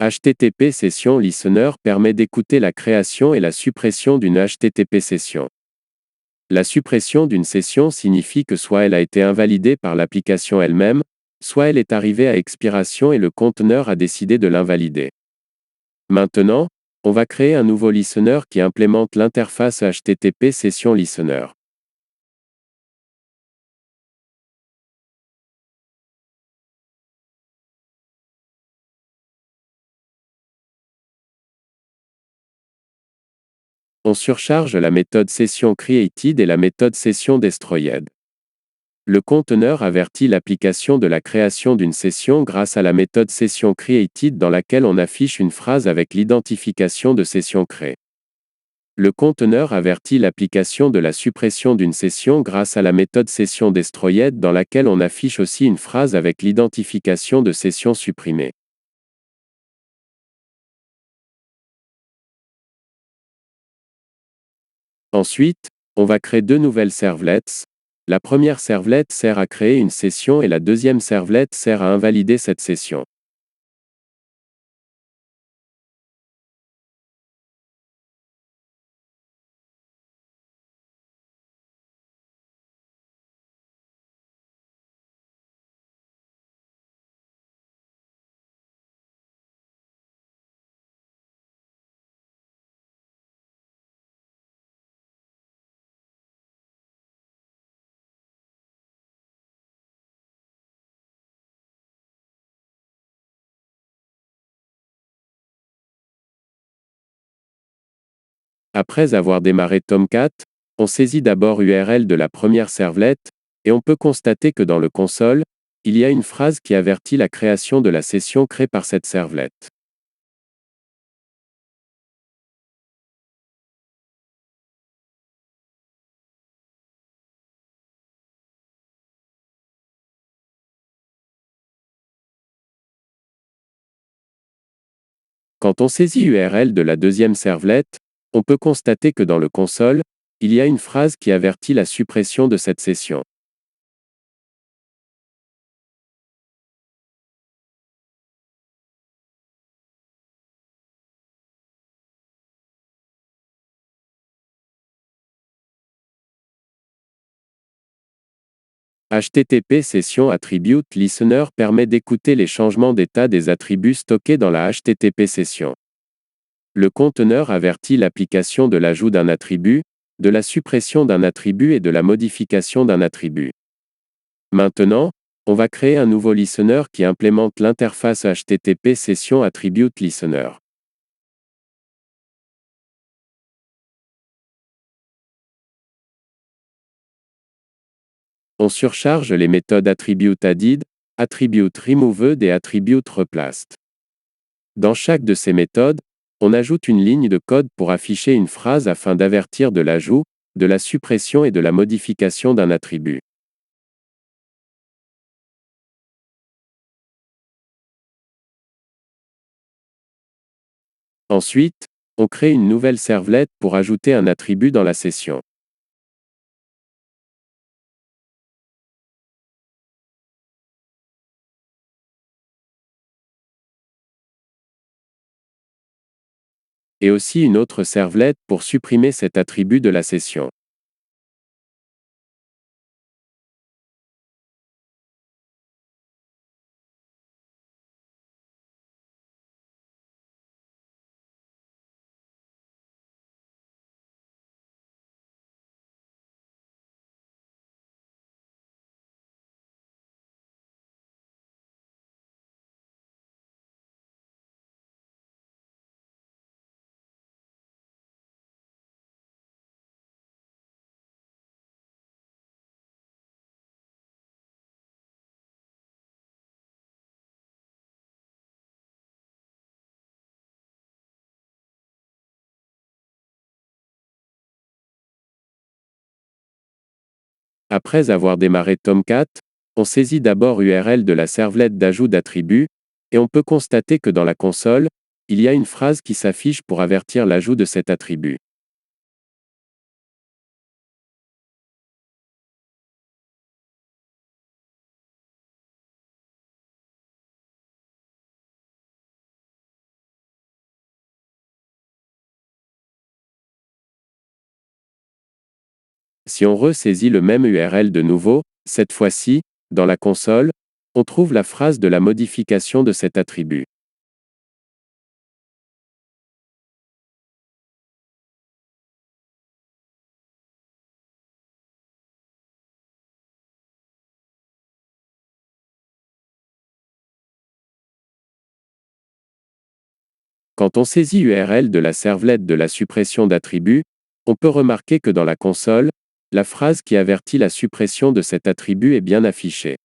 HTTP Session Listener permet d'écouter la création et la suppression d'une HTTP session. La suppression d'une session signifie que soit elle a été invalidée par l'application elle-même, soit elle est arrivée à expiration et le conteneur a décidé de l'invalider. Maintenant, on va créer un nouveau listener qui implémente l'interface HTTP Session Listener. On surcharge la méthode SessionCreated et la méthode SessionDestroyed. Le conteneur avertit l'application de la création d'une session grâce à la méthode SessionCreated dans laquelle on affiche une phrase avec l'identification de session créée. Le conteneur avertit l'application de la suppression d'une session grâce à la méthode SessionDestroyed dans laquelle on affiche aussi une phrase avec l'identification de session supprimée. Ensuite, on va créer deux nouvelles servlets. La première servlet sert à créer une session et la deuxième servlet sert à invalider cette session. Après avoir démarré Tomcat, on saisit d'abord URL de la première servlet, et on peut constater que dans le console, il y a une phrase qui avertit la création de la session créée par cette servlet. Quand on saisit URL de la deuxième servlet, on peut constater que dans le console, il y a une phrase qui avertit la suppression de cette session. HTTP Session Attribute Listener permet d'écouter les changements d'état des attributs stockés dans la HTTP session. Le conteneur avertit l'application de l'ajout d'un attribut, de la suppression d'un attribut et de la modification d'un attribut. Maintenant, on va créer un nouveau listener qui implémente l'interface HTTP Session Attribute Listener. On surcharge les méthodes Attribute Added, Attribute Removed et Attribute Replaced. Dans chaque de ces méthodes, on ajoute une ligne de code pour afficher une phrase afin d'avertir de l'ajout, de la suppression et de la modification d'un attribut. Ensuite, on crée une nouvelle servlet pour ajouter un attribut dans la session. Et aussi une autre servlet pour supprimer cet attribut de la session. Après avoir démarré Tomcat, on saisit d'abord URL de la servlet d'ajout d'attributs, et on peut constater que dans la console, il y a une phrase qui s'affiche pour avertir l'ajout de cet attribut. Si on ressaisit le même URL de nouveau, cette fois-ci, dans la console, on trouve la phrase de la modification de cet attribut. Quand on saisit URL de la servlette de la suppression d'attribut, on peut remarquer que dans la console, la phrase qui avertit la suppression de cet attribut est bien affichée.